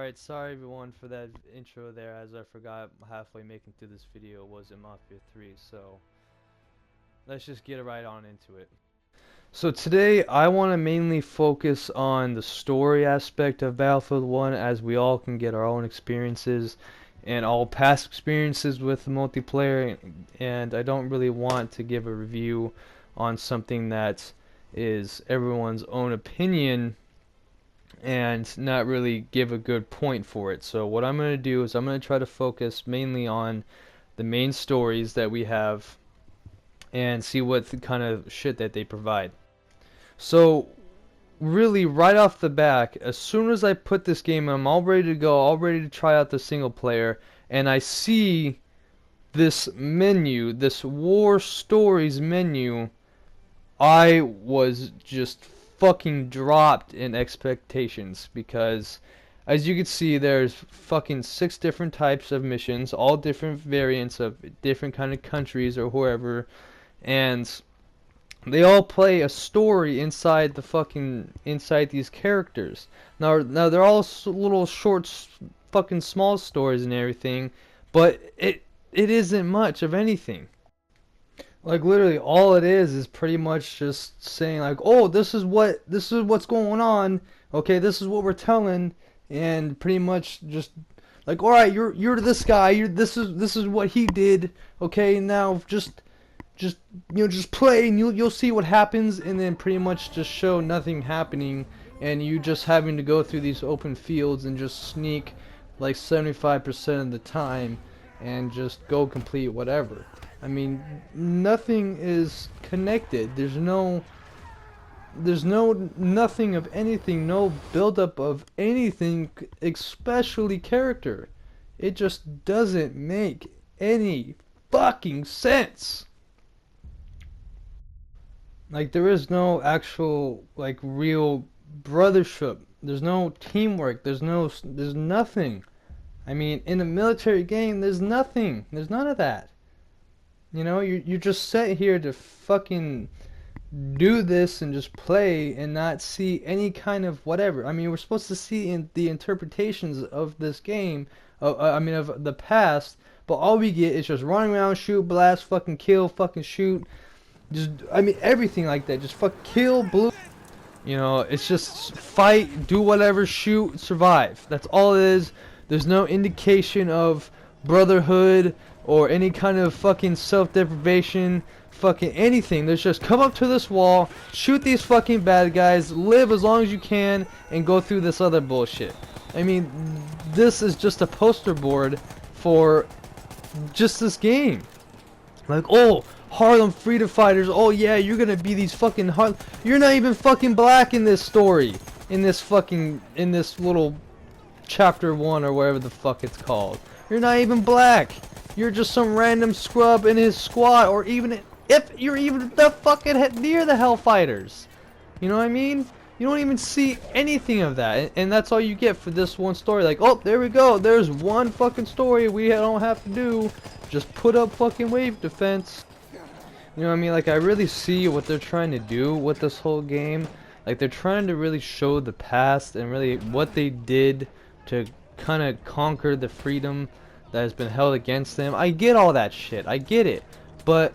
Alright, sorry everyone for that intro there, as I forgot halfway making through this video was in Mafia 3, so let's just get right on into it. So today I want to mainly focus on the story aspect of Battlefield 1, as we all can get our own experiences and all past experiences with the multiplayer, and I don't really want to give a review on something that is everyone's own opinion and not really give a good point for it. So what I'm going to do is I'm going to try to focus mainly on the main stories that we have and see what kind of shit that they provide. So really right off the back, as soon as I put this game in, I'm all ready to go, all ready to try out the single player, and I see this menu, this War Stories menu, I was just fucking dropped in expectations, because as you can see there's fucking 6 different types of missions, all different variants of different kind of countries or whoever, and they all play a story inside these characters. Now they're all little short fucking small stories and everything, but it isn't much of anything. Like literally all it is pretty much just saying like, oh, this is what's going on. Okay, this is what we're telling, and pretty much just like, all right, you're this guy. This is what he did. Okay, now just play and you'll see what happens, and then pretty much just show nothing happening, and you just having to go through these open fields and just sneak like 75% of the time and just go complete whatever. I mean, nothing is connected. There's nothing of anything, no buildup of anything, especially character. It just doesn't make any fucking sense. Like, there is no actual, like, real brothership. There's no teamwork. There's nothing. I mean, in a military game, there's nothing. There's none of that. You know, you just sit here to fucking do this and just play and not see any kind of whatever. I mean, we're supposed to see in the interpretations of this game, of the past, but all we get is just running around, shoot, blast, fucking kill, fucking shoot. Just, I mean, everything like that. Just fuck, kill, blue. You know, it's just fight, do whatever, shoot, survive. That's all it is. There's no indication of brotherhood or any kind of fucking self-deprivation, fucking anything. There's just come up to this wall, shoot these fucking bad guys, live as long as you can, and go through this other bullshit. I mean, this is just a poster board for just this game. Like, oh, Harlem freedom fighters, oh yeah, you're gonna be these fucking you're not even fucking black in this story. In this little chapter 1 or whatever the fuck it's called. You're not even black. You're just some random scrub in his squad, or even if you're even the fucking near the Hellfighters. You know what I mean? You don't even see anything of that, and that's all you get for this one story. Like, oh, there we go. There's one fucking story we don't have to do. Just put up fucking wave defense. You know what I mean? Like, I really see what they're trying to do with this whole game. Like, they're trying to really show the past and really what they did to kind of conquer the freedom that has been held against them. I get all that shit. I get it. But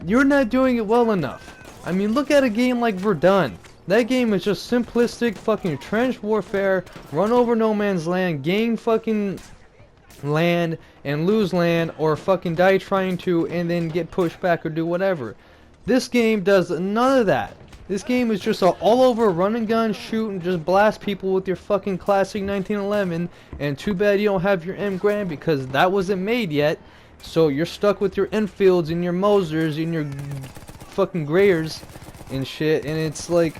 you're not doing it well enough. I mean, look at a game like Verdun. That game is just simplistic fucking trench warfare, run over no man's land, gain fucking land and lose land, or fucking die trying to and then get pushed back or do whatever. This game does none of that. This game is just all over run and gun, shoot, and just blast people with your fucking classic 1911. And too bad you don't have your M Grand, because that wasn't made yet. So you're stuck with your Enfields and your Mosers and your fucking Greyers and shit. And it's like,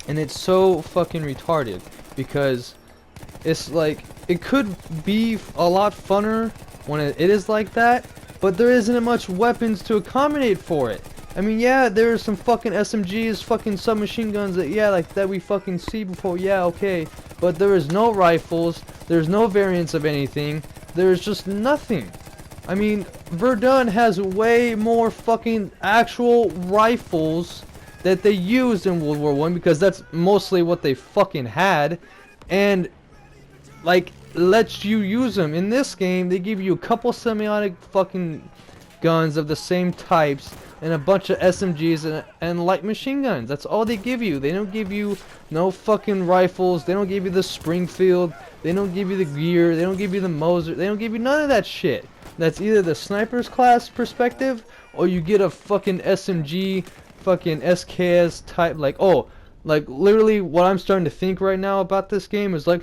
and it's so fucking retarded, because it's like, it could be a lot funner when it is like that, but there isn't much weapons to accommodate for it. I mean, yeah, there's some fucking SMGs, fucking submachine guns that, yeah, like that we fucking see before, yeah, okay. But there is no rifles, there's no variants of anything, there's just nothing. I mean, Verdun has way more fucking actual rifles that they used in World War I, because that's mostly what they fucking had. And like lets you use them. In this game, they give you a couple semiotic fucking guns of the same types and a bunch of SMGs and light machine guns. That's all they give you. They don't give you no fucking rifles. They don't give you the Springfield. They don't give you the gear. They don't give you the Moser. They don't give you none of that shit. That's either the sniper's class perspective or you get a fucking SMG, fucking SKS type. Like, oh, like literally what I'm starting to think right now about this game is like,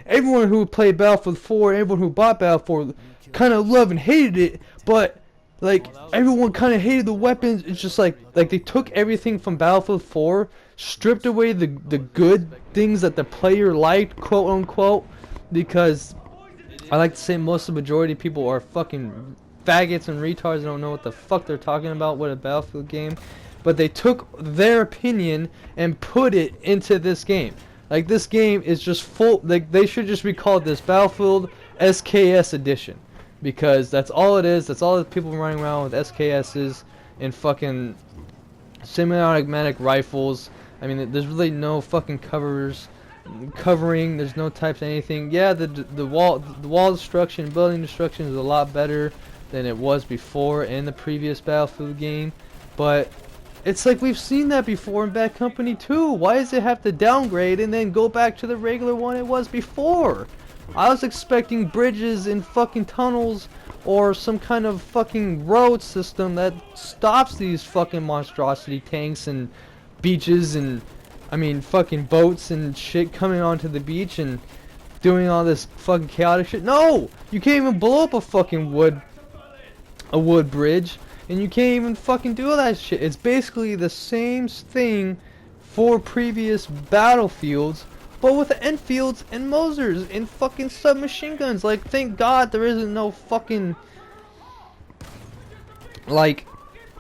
everyone who played Battlefield 4, everyone who bought Battlefield kind of loved and hated it, but like everyone kind of hated the weapons. It's just like they took everything from Battlefield 4, stripped away the good things that the player liked, quote unquote, because I like to say most of the majority of people are fucking faggots and retards and don't know what the fuck they're talking about with a Battlefield game. But they took their opinion and put it into this game. Like, this game is just full, like, they should just be called this Battlefield SKS Edition. Because that's all it is. That's all the people running around with SKSs and fucking semi-automatic rifles. I mean, there's really no fucking covering. There's no types of anything. Yeah, the wall destruction, building destruction is a lot better than it was before in the previous Battlefield game. But it's like we've seen that before in Bad Company 2. Why does it have to downgrade and then go back to the regular one it was before? I was expecting bridges and fucking tunnels or some kind of fucking road system that stops these fucking monstrosity tanks and beaches and, I mean, fucking boats and shit coming onto the beach and doing all this fucking chaotic shit. No! You can't even blow up a fucking wood bridge, and you can't even fucking do all that shit. It's basically the same thing for previous Battlefields, but with Enfields and Mosers and fucking submachine guns. Like, thank God there isn't no fucking, like,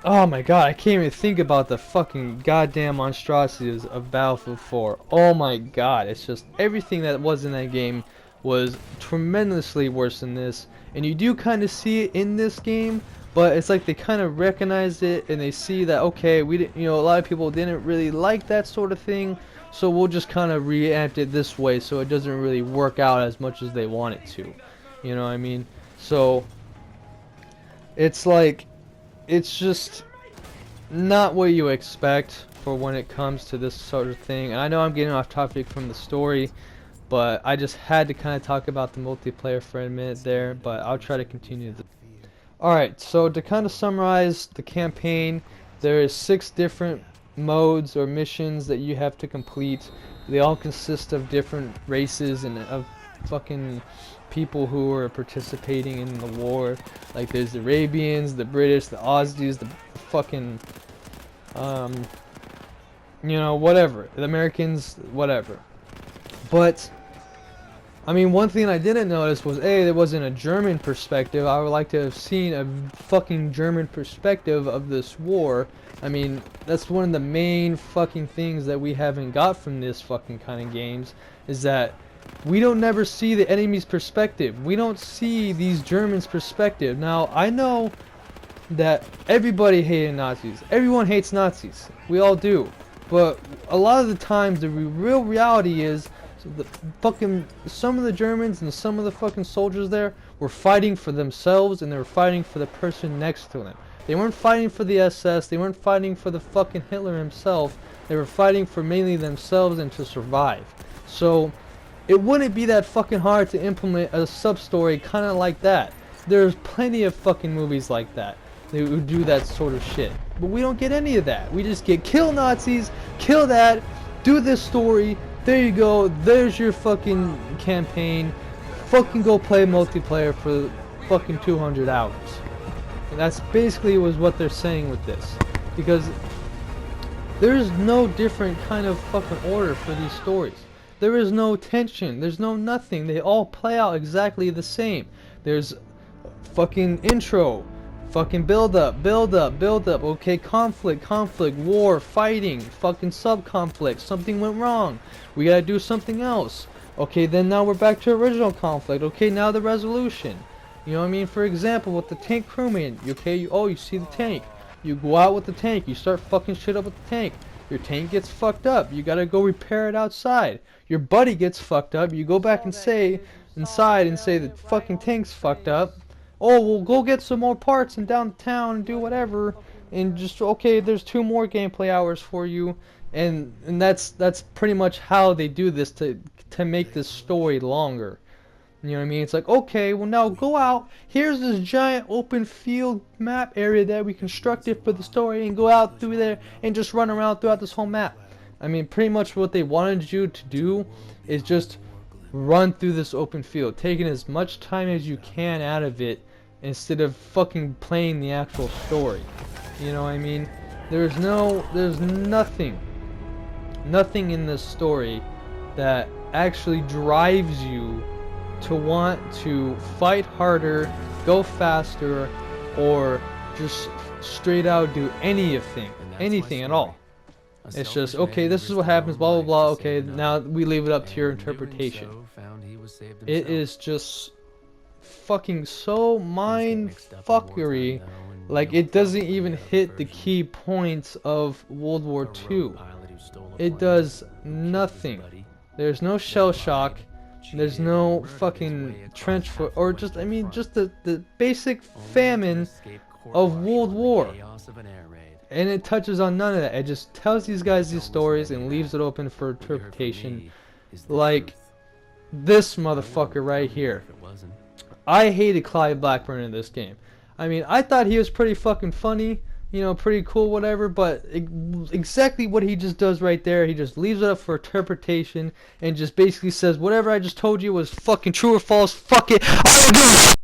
oh my god, I can't even think about the fucking goddamn monstrosities of Battlefield 4. Oh my god, it's just everything that was in that game was tremendously worse than this. And you do kind of see it in this game, but it's like they kind of recognize it and they see that, okay, we didn't, a lot of people didn't really like that sort of thing, so we'll just kind of react it this way so it doesn't really work out as much as they want it to. You know what I mean? So it's like, it's just not what you expect for when it comes to this sort of thing. And I know I'm getting off topic from the story, but I just had to kind of talk about the multiplayer for a minute there, but I'll try to continue. Alright, so to kind of summarize the campaign, there is 6 different modes or missions that you have to complete. They all consist of different races and of fucking people who are participating in the war. Like, there's the Arabians, the British, the Aussies, the fucking whatever, the Americans, whatever. But I mean, one thing I didn't notice was, there wasn't a German perspective. I would like to have seen a fucking German perspective of this war. I mean, that's one of the main fucking things that we haven't got from this fucking kind of games, is that we don't never see the enemy's perspective. We don't see these Germans' perspective. Now, I know that everybody hated Nazis. Everyone hates Nazis. We all do. But a lot of the times, the real reality is, some of the Germans and some of the fucking soldiers there were fighting for themselves, and they were fighting for the person next to them. They weren't fighting for the SS, they weren't fighting for the fucking Hitler himself. They were fighting for mainly themselves and to survive. So it wouldn't be that fucking hard to implement a sub-story kind of like that. There's plenty of fucking movies like that who do that sort of shit. But we don't get any of that. We just get kill Nazis, kill that, do this story. There you go, there's your fucking campaign. Fucking go play multiplayer for fucking 200 hours. And that's basically was what they're saying with this. Because there's no different kind of fucking order for these stories. There is no tension, there's no nothing. They all play out exactly the same. There's fucking intro, fucking build up, okay, conflict, war, fighting, fucking sub-conflict, something went wrong, we gotta do something else. Okay, then now we're back to original conflict. Okay, now the resolution. You know what I mean? For example, with the tank crewman, okay, you see the tank. You go out with the tank, you start fucking shit up with the tank. Your tank gets fucked up. You gotta go repair it outside. Your buddy gets fucked up. You go back and say inside and say the fucking tank's fucked up. Oh, well, go get some more parts and downtown and do whatever. And just, okay, there's 2 more gameplay hours for you. And that's pretty much how they do this to make this story longer. You know what I mean? It's like, okay, well, now go out. Here's this giant open field map area that we constructed for the story, and go out through there and just run around throughout this whole map. I mean, pretty much what they wanted you to do is just run through this open field, taking as much time as you can out of it instead of fucking playing the actual story. You know what I mean? There's nothing in this story that actually drives you to want to fight harder, go faster, or just straight out do anything at all. It's just, okay, this is what happens, blah blah blah, okay, now we leave it up to your interpretation. It is just fucking so mind fuckery, like it doesn't even hit the key points of World War II. It does nothing. There's no shell shock. There's no fucking trench foot, or just, I mean, just the basic famine of World War. And it touches on none of that. It just tells these guys these stories and leaves it open for interpretation. Like this motherfucker right here. I hated Clive Blackburn in this game. I mean, I thought he was pretty fucking funny, you know, pretty cool, whatever, but exactly what he just does right there, he just leaves it up for interpretation and just basically says, whatever I just told you was fucking true or false, fuck it, I don't give a